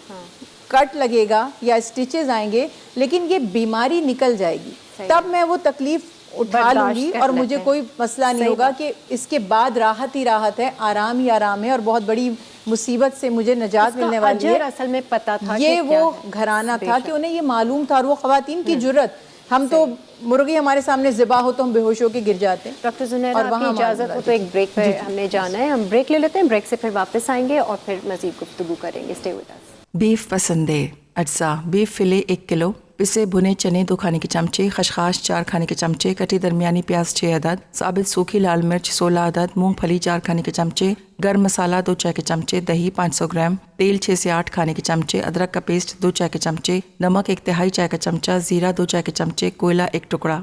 Speaker 4: کٹ لگے گا یا اسٹیچز آئیں گے، لیکن یہ بیماری نکل جائے گی، تب میں وہ تکلیف اٹھا لوں گی اور مجھے کوئی مسئلہ نہیں ہوگا کہ اس کے بعد راحت ہی راحت ہے، آرام ہی آرام ہے، اور بہت بڑی مصیبت سے مجھے نجات ملنے والی ہے.
Speaker 2: اصل میں پتہ تھا
Speaker 4: یہ وہ گھرانہ تھا کہ انہیں یہ معلوم تھا. اور وہ خواتین کی جرت، ہم تو مرغی ہمارے سامنے ذبح ہو تو ہم بے ہوش ہو کے گر جاتے ہیں.
Speaker 2: ڈاکٹر زنیرہ آپ کی اجازت ہو تو ایک بریک پہ ہم نے جانا ہے، ہم بریک لے لیتے ہیں، بریک سے پھر واپس آئیں گے اور پھر مزید گفتگو کریں گے. Stay with us.
Speaker 5: Beef pasande اجزاء: بیف فلے 1 کلو، پسے بھنے چنے 2 کھانے کے چمچے، خشخاش 4 کھانے کے چمچے، کٹی درمیانی پیاز 6 عدد، ثابت سوکھی لال مرچ 16 عدد، مونگ پھلی 4 کھانے کے چمچے، گرم مسالہ 2 چائے کے چمچے، دہی 500 گرام، تیل 6 سے 8 کھانے کے چمچے، ادرک کا پیسٹ 2 چائے کے چمچے، نمک 1/3 چائے کا چمچہ، زیرہ 2 چائے کے چمچے، کوئلہ 1 ٹکڑا.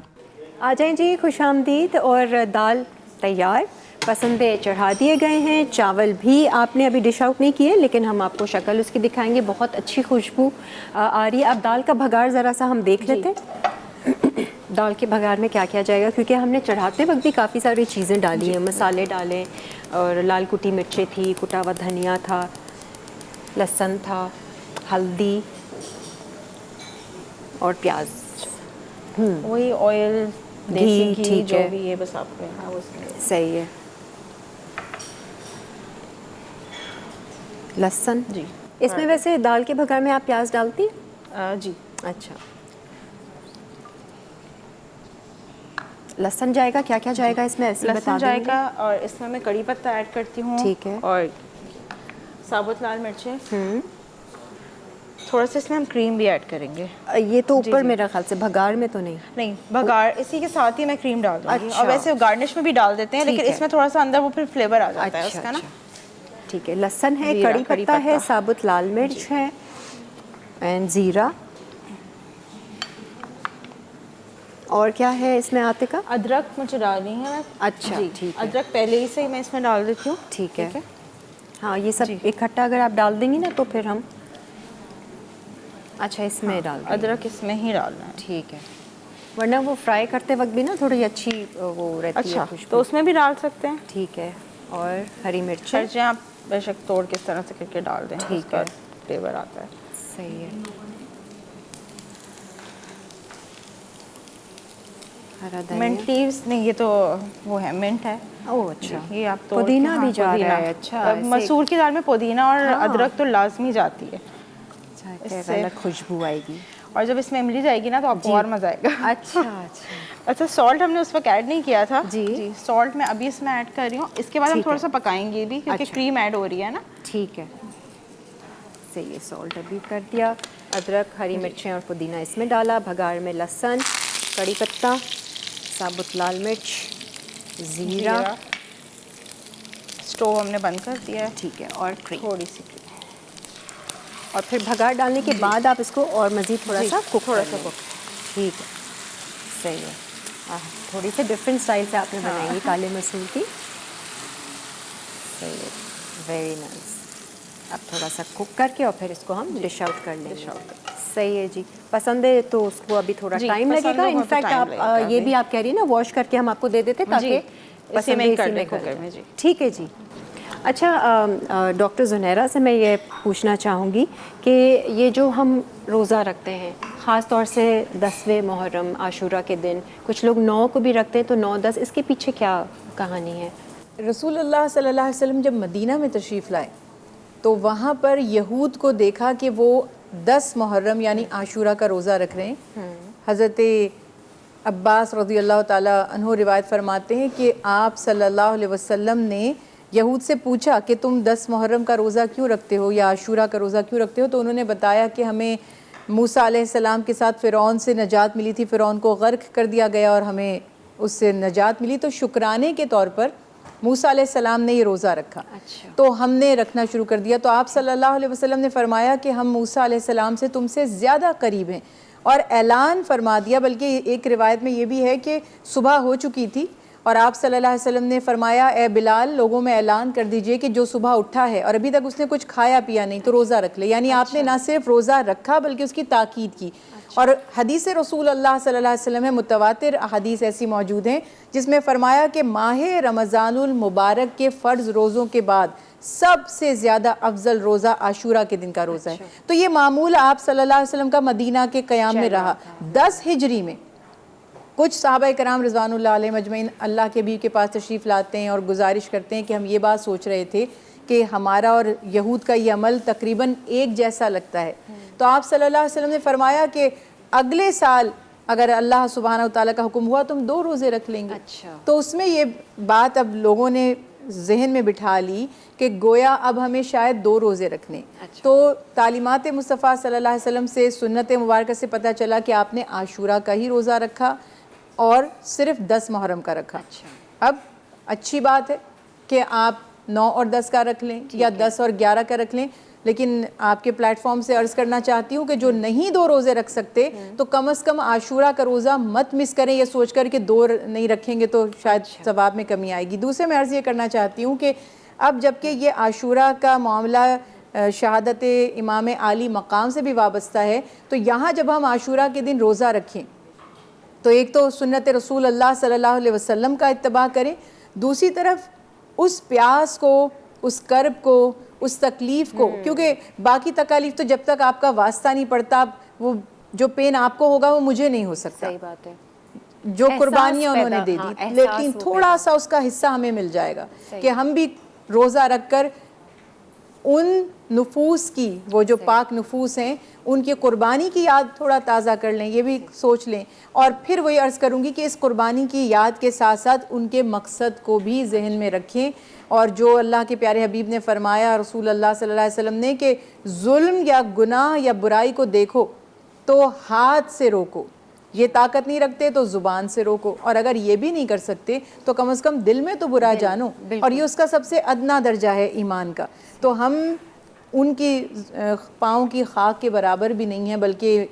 Speaker 2: آ جائیں جی، خوش آمدید. اور دال تیار، پسندے چڑھا دیے گئے ہیں، چاول بھی آپ نے ابھی ڈش آؤٹ نہیں کیے لیکن ہم آپ کو شکل اس کی دکھائیں گے. بہت اچھی خوشبو آ رہی ہے. اب دال کا بھگار ذرا سا ہم دیکھ لیتے ہیں دال کے بھگار میں کیا کیا جائے گا، کیونکہ ہم نے چڑھاتے وقت بھی کافی ساری چیزیں ڈالی ہیں، مسالے ڈالیں، اور لال کٹی مرچیں تھی، کٹا ہوا دھنیا تھا، لہسن تھا، ہلدی اور پیاز،
Speaker 1: وہی آئل، دیسی گھی،
Speaker 2: ٹھیک
Speaker 1: جو
Speaker 2: ہے،
Speaker 1: بھی ہے بس آپ کو ہاں اس میں
Speaker 2: صحیح ہے. لہسن
Speaker 1: جی.
Speaker 2: اس میں ویسے دال کے بھگار میں آپ پیاز ڈالتی؟
Speaker 1: جی.
Speaker 2: اچھا. لہسن جائے گا، کیا کیا جائے گا اس میں؟ ایسے
Speaker 1: لہسن جائے گا، اور اس میں کڑی پتہ ایڈ کرتی ہوں.
Speaker 2: ٹھیک ہے.
Speaker 1: اور ثابت لال مرچیں، تھوڑا سا اس میں ہم کریم بھی ایڈ کریں گے.
Speaker 2: یہ تو اوپر میرا خیال سے، بھگار میں تو نہیں.
Speaker 1: بھگار اسی کے ساتھ ہی میں کریم ڈال دوں گی. اور ویسے گارنش میں بھی ڈال دیتے ہیں، لیکن اس میں تھوڑا سا اندر وہ پھر فلیور آ جاتا ہے اس کا نا.
Speaker 2: ٹھیک ہے. لہسن ہے، کڑی پتہ ہے، ثابت لال مرچ ہے، اینڈ زیرہ. اور کیا ہے اس میں عاتقہ؟
Speaker 1: ادرک مجھے ڈالنی ہے.
Speaker 2: اچھا ٹھیک ہے.
Speaker 1: ادرک پہلے ہی سے میں اس میں ڈال دیتی ہوں.
Speaker 2: ٹھیک ہے. ہاں یہ سب اکٹھا اگر آپ ڈال دیں گی نا تو پھر ہم اچھا اس میں ڈال دیں.
Speaker 1: ادرک اس میں ہی ڈالنا ہے.
Speaker 2: ٹھیک ہے. ورنہ وہ فرائی کرتے وقت بھی نا تھوڑی اچھی وہ رہتی ہے خوشبو.
Speaker 1: تو اس میں بھی ڈال سکتے ہیں.
Speaker 2: ٹھیک ہے. اور ہری مرچ
Speaker 1: آپ بے شک توڑ کے اس طرح سے کر کے ڈال دیں.
Speaker 2: ٹھیک ہے.
Speaker 1: فلیور آتا ہے.
Speaker 2: صحیح ہے.
Speaker 1: منٹ لیوز نہیں، یہ تو وہ ہے منٹ ہے.
Speaker 2: اوہ اچھا.
Speaker 1: یہ آپ تو
Speaker 2: پودینہ بھی جا رہا ہے. اچھا.
Speaker 1: مسور کی دال میں پودینہ اور ادرک تو لازمی جاتی ہے.
Speaker 2: اچھا، الگ خوشبو آئے گی.
Speaker 1: اور جب اس میں املی جائے گی نا تو آپ کو اور مزہ آئے گا.
Speaker 2: اچھا
Speaker 1: اچھا سالٹ ہم نے اس وقت ایڈ نہیں کیا تھا.
Speaker 2: جی
Speaker 1: سالٹ میں ابھی اس میں ایڈ کر رہی ہوں. اس کے بعد ہم تھوڑا سا پکائیں گے بھی کیونکہ کریم ایڈ ہو رہی ہے نا.
Speaker 2: ٹھیک ہے. صحیح ہے. سالٹ ابھی کر دیا. ادرک ہری مرچیں اور پودینہ اس میں ڈالا. بھگاڑ میں لہسن, کڑی پتہ, ثابت لال مرچ, زیرہ.
Speaker 1: اسٹوو ہم نے بند کر دیا ہے.
Speaker 2: ٹھیک ہے. اور
Speaker 1: تھوڑی سی
Speaker 2: اور پھر بھگاڑ ڈالنے کے بعد آپ اس کو اور مزید تھوڑا سا کوک. ٹھیک ہے. صحیح ہے. تھوڑی سی ڈفرینٹ اسٹائل سے آپ نے بنائی ہے کالے مسور کی. صحیح ہے. Very nice. اب تھوڑا سا کوک کر کے اور پھر اس کو ہم ڈش آؤٹ کر لیں گے. صحیح ہے جی. پسند ہے تو اس کو ابھی تھوڑا ٹائم لگے گا. انفیکٹ آپ یہ بھی آپ کہہ رہی ہیں نا واش کر کے ہم آپ کو دے دیتے تاکہ پسند ہے اسی میں کر لیں. ٹھیک ہے جی. اچھا ڈاکٹر زنیرہ سے میں یہ پوچھنا چاہوں گی کہ یہ جو ہم روزہ رکھتے ہیں خاص طور سے 10ویں محرم عاشورہ کے دن, کچھ لوگ 9 کو بھی رکھتے ہیں تو 9, 10, اس کے پیچھے کیا کہانی ہے؟
Speaker 4: رسول اللہ صلی اللہ علیہ وسلم جب مدینہ میں تشریف لائے تو وہاں پر یہود کو دیکھا کہ وہ 10 محرم یعنی عاشورہ کا روزہ رکھ رہے ہیں. حضرت عباس رضی اللہ تعالیٰ عنہ روایت فرماتے ہیں کہ آپ صلی اللہ علیہ وسلم نے یہود سے پوچھا کہ تم 10 محرم کا روزہ کیوں رکھتے ہو یا عاشورہ کا روزہ کیوں رکھتے ہو؟ تو انہوں نے بتایا کہ ہمیں موسیٰ علیہ السلام کے ساتھ فرعون سے نجات ملی تھی, فرعون کو غرق کر دیا گیا اور ہمیں اس سے نجات ملی, تو شکرانے کے طور پر موسیٰ علیہ السلام نے یہ روزہ رکھا. تو ہم نے رکھنا شروع کر دیا. تو آپ صلی اللہ علیہ وسلم نے فرمایا کہ ہم موسیٰ علیہ السلام سے تم سے زیادہ قریب ہیں, اور اعلان فرما دیا. بلکہ ایک روایت میں یہ بھی ہے کہ صبح ہو چکی تھی اور آپ صلی اللہ علیہ وسلم نے فرمایا اے بلال لوگوں میں اعلان کر دیجئے کہ جو صبح اٹھا ہے اور ابھی تک اس نے کچھ کھایا پیا نہیں تو روزہ رکھ لے. یعنی آپ نے نہ صرف روزہ رکھا بلکہ اس کی تاکید کی. اور حدیث رسول اللہ صلی اللہ علیہ وسلم ہے, متواتر احادیث ایسی موجود ہیں جس میں فرمایا کہ ماہ رمضان المبارک کے فرض روزوں کے بعد سب سے زیادہ افضل روزہ عاشورہ کے دن کا روزہ ہے. تو یہ معمول آپ صلی اللہ علیہ وسلم کا مدینہ کے قیام میں رہا. 10 ہجری میں کچھ صحابہ کرام رضوان اللہ علیہ مجمعین اللہ کے حبیب کے پاس تشریف لاتے ہیں اور گزارش کرتے ہیں کہ ہم یہ بات سوچ رہے تھے کہ ہمارا اور یہود کا یہ عمل تقریباً ایک جیسا لگتا ہے. تو آپ صلی اللہ علیہ وسلم نے فرمایا کہ اگلے سال اگر اللہ سبحانہ وتعالیٰ کا حکم ہوا تو ہم 2 روزے رکھ لیں گے. تو اس میں یہ بات اب لوگوں نے ذہن میں بٹھا لی کہ گویا اب ہمیں شاید 2 روزے رکھنے. تو تعلیمات مصطفیٰ صلی اللہ علیہ وسلم سے سنت مبارکہ سے پتہ چلا کہ آپ نے عاشورہ کا ہی روزہ رکھا اور صرف 10 محرم کا رکھا. اب اچھی بات ہے کہ آپ 9 اور 10 کا رکھ لیں یا 10 اور 11 کا رکھ لیں, لیکن آپ کے پلیٹ فارم سے عرض کرنا چاہتی ہوں کہ جو نہیں 2 روزے رکھ سکتے تو کم از کم عاشورہ کا روزہ مت مس کریں یہ سوچ کر کہ 2 نہیں رکھیں گے تو شاید ثواب میں کمی آئے گی. دوسرے میں عرض یہ کرنا چاہتی ہوں کہ اب جبکہ یہ عاشورہ کا معاملہ شہادت امام عالی مقام سے بھی وابستہ ہے, تو یہاں جب ہم عاشورہ کے دن روزہ رکھیں تو ایک تو سنت رسول اللہ صلی اللہ علیہ وسلم کا اتباع کریں, دوسری طرف اس پیاس کو, اس کرب کو, اس تکلیف کو, کیونکہ باقی تکالیف تو جب تک آپ کا واسطہ نہیں پڑتا وہ جو پین آپ کو ہوگا وہ مجھے نہیں ہو سکتا.
Speaker 2: صحیح بات ہے.
Speaker 4: جو قربانیاں انہوں نے دے دی, لیکن تھوڑا سا اس کا حصہ ہمیں مل جائے گا کہ ہم بھی روزہ رکھ کر ان نفوس کی, وہ جو پاک نفوس ہیں, ان کی قربانی کی یاد تھوڑا تازہ کر لیں, یہ بھی سوچ لیں. اور پھر وہی عرض کروں گی کہ اس قربانی کی یاد کے ساتھ ساتھ ان کے مقصد کو بھی ذہن میں رکھیں. اور جو اللہ کے پیارے حبیب نے فرمایا رسول اللہ صلی اللہ علیہ وسلم نے کہ ظلم یا گناہ یا برائی کو دیکھو تو ہاتھ سے روکو, یہ طاقت نہیں رکھتے تو زبان سے روکو, اور اگر یہ بھی نہیں کر سکتے تو کم از کم دل میں تو برا جانو, اور یہ اس کا سب سے ادنا درجہ ہے ایمان کا. تو ہم ان کی پاؤں کی خاک کے برابر بھی نہیں ہیں, بلکہ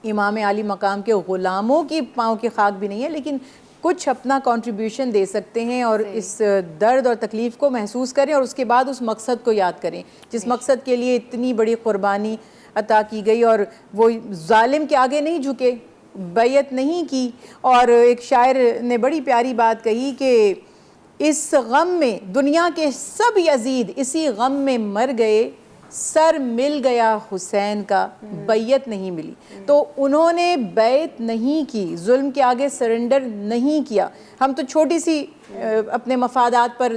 Speaker 4: امام عالی مقام کے غلاموں کی پاؤں کی خاک بھی نہیں ہے, لیکن کچھ اپنا کنٹریبیوشن دے سکتے ہیں اور اس درد اور تکلیف کو محسوس کریں اور اس کے بعد اس مقصد کو یاد کریں جس مقصد کے لیے اتنی بڑی قربانی عطا کی گئی. اور وہ ظالم کے آگے نہیں جھکے, بیعت نہیں کی. اور ایک شاعر نے بڑی پیاری بات کہی کہ اس غم میں دنیا کے سب یزید اسی غم میں مر گئے, سر مل گیا حسین کا بیعت نہیں ملی. تو انہوں نے بیعت نہیں کی, ظلم کے آگے سرنڈر نہیں کیا. ہم تو چھوٹی سی اپنے مفادات پر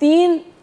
Speaker 3: 3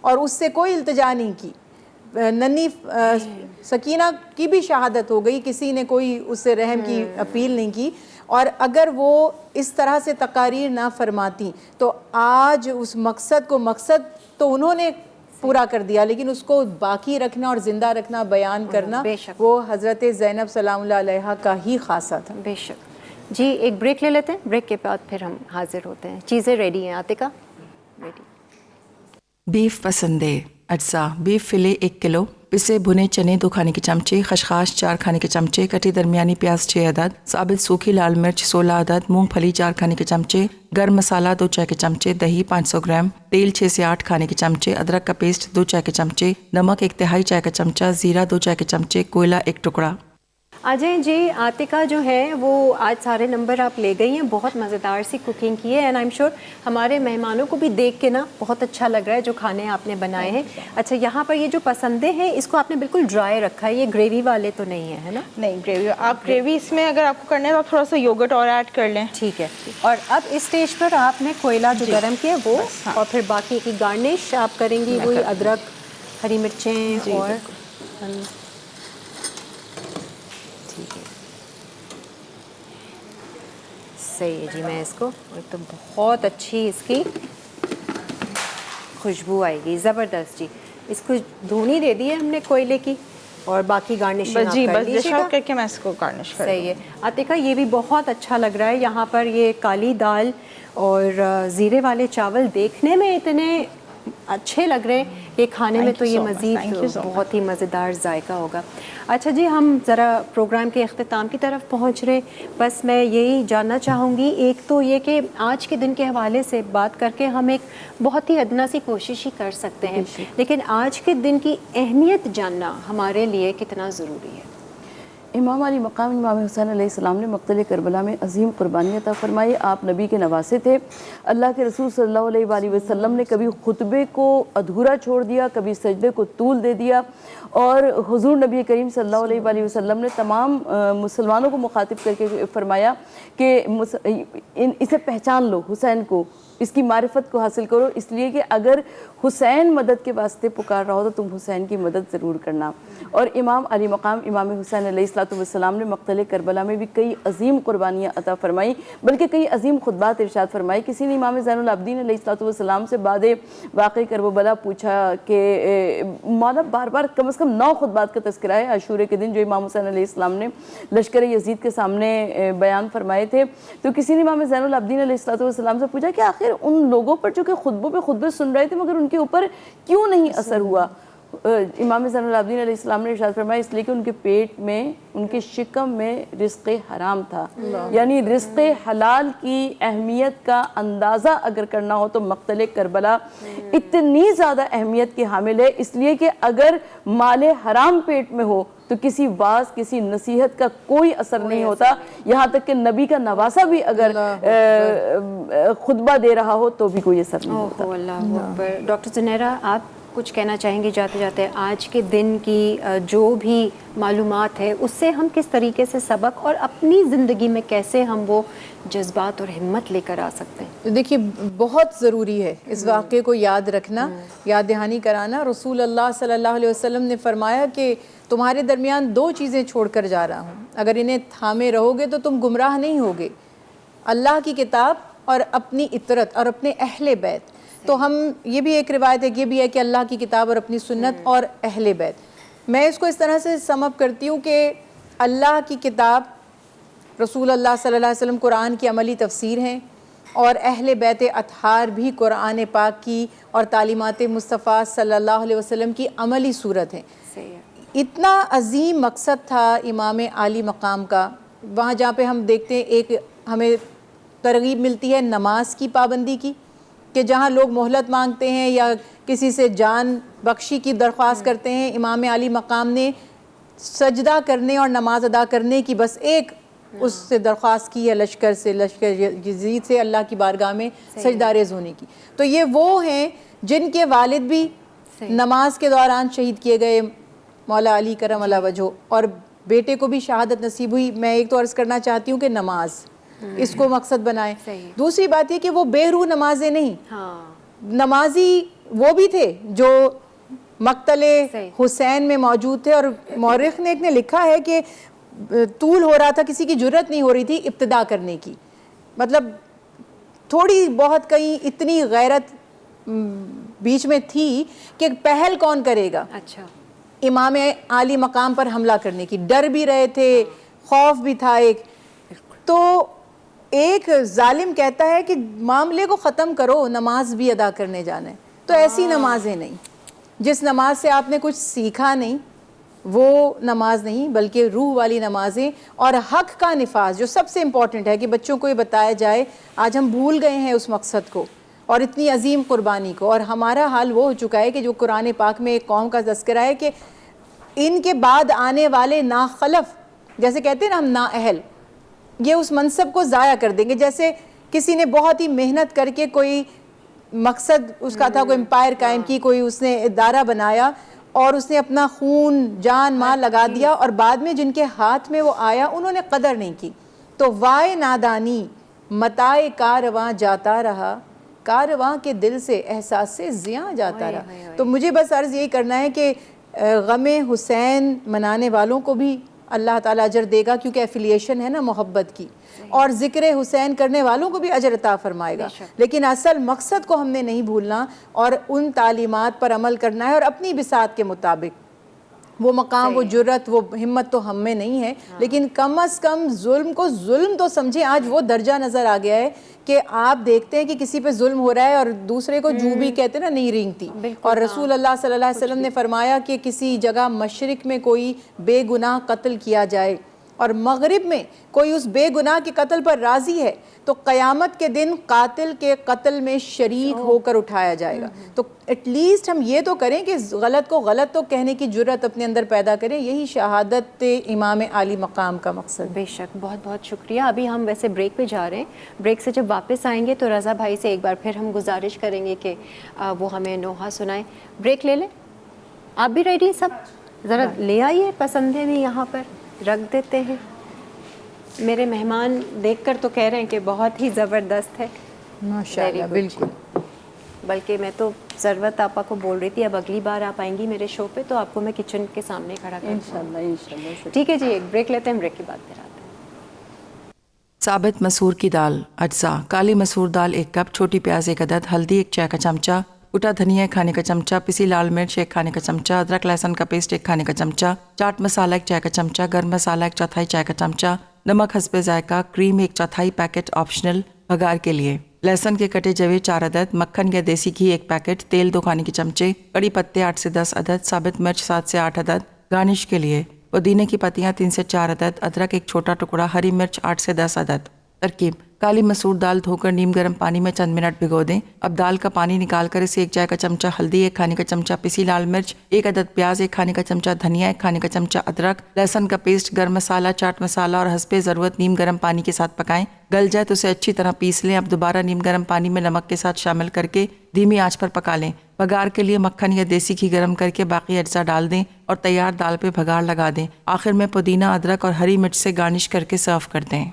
Speaker 4: اور اس سے کوئی التجا نہیں کی. ننھی سکینہ کی بھی شہادت ہو گئی, کسی نے کوئی اس سے رحم کی اپیل نہیں کی. اور اگر وہ اس طرح سے تقاریر نہ فرماتی تو آج اس مقصد تو انہوں نے پورا کر دیا, لیکن اس کو باقی رکھنا اور زندہ رکھنا, بیان کرنا, وہ حضرت زینب سلام اللہ علیہا کا ہی خاصہ تھا.
Speaker 2: بے شک. جی ایک بریک لے لیتے ہیں, بریک کے بعد پھر ہم حاضر ہوتے ہیں. چیزیں ریڈی ہیں عاتقہ؟ ریڈی.
Speaker 5: بیف پسندے اجزاء: بیف فلے 1 کلو، پسے بھنے چنے 2 کھانے کے چمچے، خشخاش 4 کھانے کے چمچے، کٹی درمیانی پیاز 6 عدد، ثابت سوکھی لال مرچ 16 عدد، مونگ پھلی 4 کھانے کے چمچے، گرم مسالہ 2 چائے کے چمچے، دہی 500 گرام، تیل 6 سے 8 کھانے کے چمچے، ادرک کا پیسٹ 2 چائے کے چمچے، نمک 1/3 چائے کا چمچہ، زیرہ 2 چائے کے چمچے، کوئلہ 1 ٹکڑا.
Speaker 2: آ جائیں جی. عاتقہ جو ہے وہ آج سارے نمبر آپ لے گئی ہیں, بہت مزیدار سی کوکنگ کی ہے, اینڈ آئی ایم شیور ہمارے مہمانوں کو بھی دیکھ کے نا بہت اچھا لگ رہا ہے جو کھانے آپ نے بنائے ہیں. اچھا یہاں پر یہ جو پسندیں ہیں اس کو آپ نے بالکل ڈرائی رکھا ہے, یہ گریوی والے تو نہیں ہیں, ہے نا؟
Speaker 1: نہیں گریوی, آپ گریوی اس میں اگر آپ کو کرنا ہے تو آپ تھوڑا سا یوگرٹ اور ایڈ کر لیں.
Speaker 2: ٹھیک ہے. اور اب اس اسٹیج پر آپ نے کوئلہ جو گرم کیا وہ, اور پھر باقی کی گارنش آپ کریں گی وہی ادرک, ہری مرچیں اور ٹھیک ہے. صحیح ہے جی. میں اس کو, ایک تو بہت اچھی اس کی خوشبو آئے گی, زبردست جی. اس کو دھونی دے دی ہے ہم نے کوئلے کی, اور باقی گارنش
Speaker 1: جی بس ڈش آؤٹ کر کے میں اس کو گارنش کر.
Speaker 2: صحیح ہے. عاتقہ یہ بھی بہت اچھا لگ رہا ہے. یہاں پر یہ کالی دال اور زیرے والے چاول دیکھنے میں اتنے اچھے لگ رہے ہیں کہ کھانے میں تو یہ مزید بہت ہی مزیدار ذائقہ ہوگا. اچھا جی, ہم ذرا پروگرام کے اختتام کی طرف پہنچ رہے. بس میں یہی جاننا چاہوں گی, ایک تو یہ کہ آج کے دن کے حوالے سے بات کر کے ہم ایک بہت ہی ادنا سی کوشش ہی کر سکتے ہیں, لیکن آج کے دن کی اہمیت جاننا ہمارے لیے کتنا ضروری ہے.
Speaker 3: امام علی مقام امام حسین علیہ السلام نے مقتل کربلا میں عظیم قربانی عطا فرمائی. آپ نبی کے نواسے تھے. اللہ کے رسول صلی اللہ علیہ وآلہ وسلم نے کبھی خطبے کو ادھورا چھوڑ دیا, کبھی سجدے کو طول دے دیا, اور حضور نبی کریم صلی اللہ علیہ وآلہ وسلم نے تمام مسلمانوں کو مخاطب کر کے فرمایا کہ اسے پہچان لو, حسین کو, اس کی معرفت کو حاصل کرو, اس لیے کہ اگر حسین مدد کے واسطے پکار رہا ہو تو تم حسین کی مدد ضرور کرنا. اور امام علی مقام امام حسین علیہ السلام نے مقتل کربلا میں بھی کئی عظیم قربانیاں عطا فرمائی, بلکہ کئی عظیم خطبات ارشاد فرمائی. کسی نے امام زین العابدین علیہ السلام سے بعد واقع کربلا پوچھا کہ مولا بار بار کم از کم 9 خطبات کا تذکرہ ہے عاشورے کے دن جو امام حسین علیہ السلام نے لشکر یزید کے سامنے بیان فرمائے تھے. تو کسی نے امام زین العابدین علیہ السلام سے پوچھا کہ آخر ان لوگوں پر جو کہ خطبوں پہ خطبے سن رہے تھے مگر ان کے اوپر کیوں نہیں اثر ہوا؟ امام زین العابدین علیہ السلام نے ارشاد فرمایا اس لیے کہ ان کے پیٹ میں, ان کے شکم میں رزق حرام تھا. یعنی رزق حلال کی اہمیت کا اندازہ اگر کرنا ہو تو مقتل کربلا اتنی زیادہ اہمیت کی حامل ہے, اس لیے کہ اگر مال حرام پیٹ میں ہو تو کسی واعظ, کسی نصیحت کا کوئی اثر نہیں ہوتا. یہاں تک کہ نبی کا نواسہ بھی اگر خطبہ دے رہا ہو تو بھی کوئی اثر نہیں ہوتا.
Speaker 2: اللہ اکبر. ڈاکٹر زنیرہ, آپ کچھ کہنا چاہیں گے جاتے جاتے؟ آج کے دن کی جو بھی معلومات ہے اس سے ہم کس طریقے سے سبق اور اپنی زندگی میں کیسے ہم وہ جذبات اور ہمت لے کر آ سکتے ہیں؟
Speaker 4: دیکھیے بہت ضروری ہے اس واقعے کو یاد رکھنا, یاد دہانی کرانا. رسول اللہ صلی اللہ علیہ وسلم نے فرمایا کہ تمہارے درمیان 2 چیزیں چھوڑ کر جا رہا ہوں, اگر انہیں تھامے رہو گے تو تم گمراہ نہیں ہوگے, اللہ کی کتاب اور اپنی اطرت اور اپنے اہل بیت. تو ہم یہ بھی ایک روایت ہے, یہ بھی ہے کہ اللہ کی کتاب اور اپنی سنت اور اہل بیت. میں اس کو اس طرح سے سم اپ کرتی ہوں کہ اللہ کی کتاب, رسول اللہ صلی اللہ علیہ وسلم قرآن کی عملی تفسیر ہیں, اور اہل بیت اطہار بھی قرآن پاک کی اور تعلیمات مصطفیٰ صلی اللہ علیہ وسلم کی عملی صورت ہیں. اتنا عظیم مقصد تھا امام عالی مقام کا. وہاں جہاں پہ ہم دیکھتے ہیں ایک ہمیں ترغیب ملتی ہے نماز کی پابندی کی, کہ جہاں لوگ مہلت مانگتے ہیں یا کسی سے جان بخشی کی درخواست کرتے ہیں, امام عالی مقام نے سجدہ کرنے اور نماز ادا کرنے کی بس ایک اس سے درخواست کی ہے, لشکر سے, لشکر یزید سے اللہ کی بارگاہ میں سجدہ ریز ہونے کی. تو یہ وہ ہیں جن کے والد بھی نماز کے دوران شہید کیے گئے, مولا علی کرم اللہ وجہہ, اور بیٹے کو بھی شہادت نصیب ہوئی. میں ایک تو عرض کرنا چاہتی ہوں کہ نماز اس کو مقصد بنائیں. دوسری بات یہ کہ وہ بے روح نمازیں نہیں, نمازی وہ بھی تھے جو مقتل حسین میں موجود تھے, اور مورخ نے ایک نے لکھا ہے کہ طول ہو رہا تھا, کسی کی جرت نہیں ہو رہی تھی ابتدا کرنے کی, مطلب تھوڑی بہت کہیں اتنی غیرت بیچ میں تھی کہ پہل کون کرے گا
Speaker 2: اچھا
Speaker 4: امام عالی مقام پر حملہ کرنے کی, ڈر بھی رہے تھے, خوف بھی تھا ایک. تو ایک ظالم کہتا ہے کہ معاملے کو ختم کرو, نماز بھی ادا کرنے جانا ہے. تو ایسی نمازیں نہیں, جس نماز سے آپ نے کچھ سیکھا نہیں وہ نماز نہیں, بلکہ روح والی نمازیں اور حق کا نفاذ جو سب سے امپورٹنٹ ہے کہ بچوں کو یہ بتایا جائے. آج ہم بھول گئے ہیں اس مقصد کو اور اتنی عظیم قربانی کو, اور ہمارا حال وہ ہو چکا ہے کہ جو قرآن پاک میں ایک قوم کا تذکرہ ہے کہ ان کے بعد آنے والے ناخلف, جیسے کہتے ہیں نا ہم نااہل, یہ اس منصب کو ضائع کر دیں گے. جیسے کسی نے بہت ہی محنت کر کے کوئی مقصد اس کا تھا, کوئی امپائر قائم کی, کوئی اس نے ادارہ بنایا اور اس نے اپنا خون جان مال لگا دیا, اور بعد میں جن کے ہاتھ میں وہ آیا انہوں نے قدر نہیں کی. تو وائے نادانی متائے کارواں جاتا رہا, کارواں کے دل سے احساس سے زیاں جاتا رہا. تو مجھے بس عرض یہی کرنا ہے کہ غم حسین منانے والوں کو بھی اللہ تعالیٰ اجر دے گا, کیونکہ ایفیلیشن ہے نا محبت کی, اور ذکر حسین کرنے والوں کو بھی اجر عطا فرمائے گا. لیکن اصل مقصد کو ہم نے نہیں بھولنا اور ان تعلیمات پر عمل کرنا ہے, اور اپنی بساط کے مطابق. وہ مقام, وہ جرت, وہ ہمت تو ہم میں نہیں ہے, لیکن کم از کم ظلم کو ظلم تو سمجھیں. آج وہ درجہ نظر آ گیا ہے کہ آپ دیکھتے ہیں کہ کسی پہ ظلم ہو رہا ہے اور دوسرے کو جو بھی کہتے ہیں نا نہیں رینگتی. اور رسول اللہ صلی اللہ علیہ وسلم نے فرمایا کہ کسی جگہ مشرق میں کوئی بے گناہ قتل کیا جائے اور مغرب میں کوئی اس بے گناہ کے قتل پر راضی ہے, تو قیامت کے دن قاتل کے قتل میں شریک ہو کر اٹھایا جائے گا. تو ایٹ لیسٹ ہم یہ تو کریں کہ غلط کو غلط تو کہنے کی جرت اپنے اندر پیدا کریں. یہی شہادت امام عالی مقام کا مقصد.
Speaker 2: بے شک, بہت بہت شکریہ. ابھی ہم ویسے بریک پہ جا رہے ہیں, بریک سے جب واپس آئیں گے تو رضا بھائی سے ایک بار پھر ہم گزارش کریں گے کہ وہ ہمیں نوحہ سنائیں. بریک لے لیں, آپ بھی ریڈی سب, ذرا لے آئیے پسندیں بھی یہاں پر رکھ دیتے ہیں. میرے مہمان دیکھ کر تو کہہ رہے ہیں کہ بہت ہی زبردست ہے.
Speaker 4: ماشاءاللہ, بالکل.
Speaker 2: بلکہ میں تو ثروت آپا کو بول رہی تھی اب اگلی بار آپ آئیں گی میرے شو پہ تو آپ کو میں کچن کے سامنے کھڑا کروں.
Speaker 3: انشاءاللہ.
Speaker 2: ٹھیک ہے جی, ایک بریک لیتے ہیں, بریک کے بعد پھر آتے ہیں.
Speaker 5: ثابت مسور کی دال اجزاء: کالی مسور دال 1 کپ, چھوٹی پیاز 1 عدد, ہلدی 1 چائے کا چمچہ, کوٹا دھنیا 1 کھانے کا چمچہ, پسی لال مرچ 1 کھانے کا چمچہ, ادرک لہسن کا پیسٹ 1 کھانے کا چمچہ, چاٹ مسالہ 1 چائے کا چمچہ, گرم مسالہ 1/4 چائے کا چمچہ, نمک حسب ذائقہ, کریم 1/4 پیکٹ آپشنل بھگار کے لیے, لہسن کے کٹے جوے 4 عدد, مکھن یا دیسی گھی 1 پیکٹ, تیل 2 کھانے کے چمچے, کڑی پتے 8 سے 10 عدد, ثابت مرچ 7 سے 8 عدد. گارنش کے لیے پودینے کی پتیاں 3 سے 4 عدد, ادرک 1 چھوٹا ٹکڑا, ہری مرچ 8 سے 10 عدد. ترکیب: کالی مسور دال دھو کر نیم گرم پانی میں چند منٹ بھگو دیں. اب دال کا پانی نکال کر اسے 1 چائے کا چمچہ ہلدی, 1 کھانے کا چمچہ پسی لال مرچ, 1 عدد پیاز, 1 کھانے کا چمچہ دھنیا, 1 کھانے کا چمچہ ادرک, لہسن کا پیسٹ, گرم مسالہ, چاٹ مسالہ اور حسب ضرورت نیم گرم پانی کے ساتھ پکائیں. گل جائے تو اسے اچھی طرح پیس لیں. اب دوبارہ نیم گرم پانی میں نمک کے ساتھ شامل کر کے دھیمی آنچ پر پکا لیں. بھگار کے لیے مکھن یا دیسی گھی گرم کر کے باقی اجزاء ڈال دیں اور تیار دال پہ بھگار لگا دیں. آخر میں پودینہ, ادرک اور ہری مرچ سے گارنش کر کے سرو کر دیں.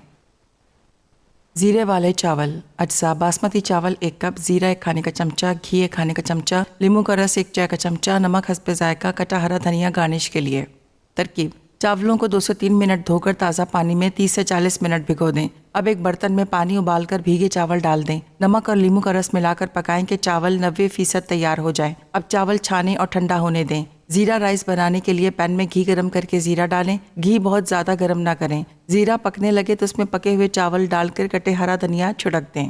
Speaker 5: زیرے والے چاول اجزاء: باسمتی چاول 1 کپ, زیرہ 1 کھانے کا چمچہ, گھی 1 کھانے کا چمچہ, لیموں کا رس 1 چائے کا چمچہ, نمک حسب ذائقہ, کٹا ہرا دھنیا گارنش کے لیے. ترکیب: چاولوں کو 2 سے 3 منٹ دھو کر تازہ پانی میں 30 سے 40 منٹ بھگو دیں. اب ایک برتن میں پانی ابال کر بھیگے چاول ڈال دیں. نمک اور لیموں کا رس ملا کر پکائیں کہ چاول 90% تیار ہو جائیں. اب چاول چھانیں اور ٹھنڈا ہونے دیں. زیرہ رائس بنانے کے لیے پین میں گھی گرم کر کے زیرہ ڈالیں. گھی بہت زیادہ گرم نہ کریں. زیرہ پکنے لگے تو اس میں پکے ہوئے چاول ڈال کر کٹے ہرا دھنیا چھڑک دیں.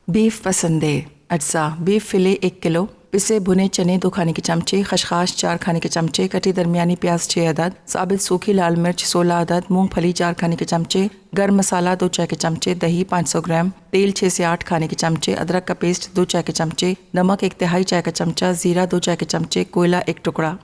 Speaker 5: بیف پسندے اجزاء: بیف فلے 1 کلو, پسے بھنے چنے 2 کھانے کے چمچے, خشخاش 4 کھانے کے چمچے, کٹی درمیانی پیاز 6 عدد, ثابت سوکھی لال مرچ 16 عدد, مونگ پھلی 4 کھانے کے چمچے, گرم مسالہ 2 چائے کے چمچے, دہی 500 گرام, تیل 6 سے 8 کھانے کے چمچے, ادرک کا پیسٹ 2 چائے کے چمچے, نمک 1/3 چائے کا چمچہ, زیرہ 2 چائے کے چمچے, کوئلہ 1 ٹکڑا.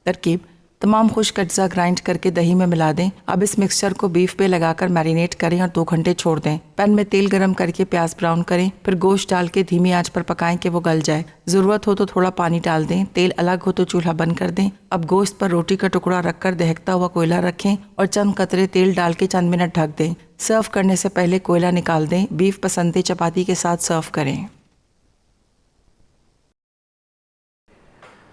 Speaker 5: ترکیب: تمام خشک اجزاء گرائنڈ کر کے دہی میں ملا دیں. اب اس مکسچر کو بیف پہ لگا کر میرینیٹ کریں اور 2 گھنٹے چھوڑ دیں. پین میں تیل گرم کر کے پیاز براؤن کریں, پھر گوشت ڈال کے دھیمی آنچ پر پکائیں کہ وہ گل جائے. ضرورت ہو تو تھوڑا پانی ڈال دیں. تیل الگ ہو تو چولہا بند کر دیں. اب گوشت پر روٹی کا ٹکڑا رکھ کر دہکتا ہوا کوئلہ رکھیں اور چند قطرے تیل ڈال کے چند منٹ ڈھک دیں. سرو کرنے سے پہلے کوئلہ نکال دیں. بیف پسندے چپاتی کے ساتھ سرو کریں.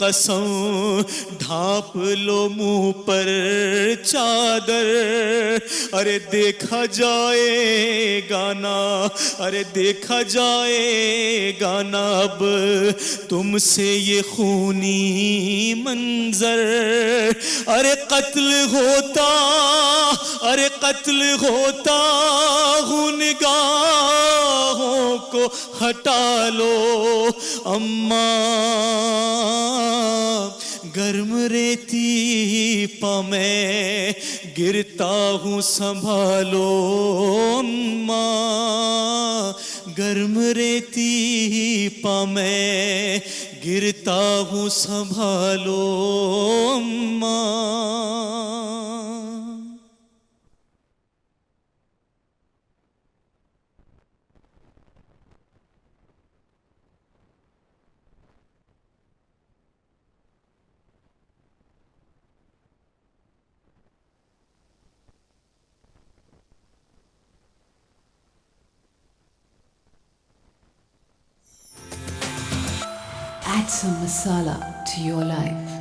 Speaker 6: قسم ڈھانپ لو منہ پر چادر ارے دیکھا جائے گانا ارے دیکھا جائے گانا اب تم سے یہ خونی منظر ارے قتل ہوتا ہوں نگاہوں کو ہٹا لو اماں گرم ریتی پا میں گرتا ہوں سنبھالو اماں گرم ریتی پا میں گرتا ہوں سنبھالو اماں.
Speaker 7: Add some masala to your life.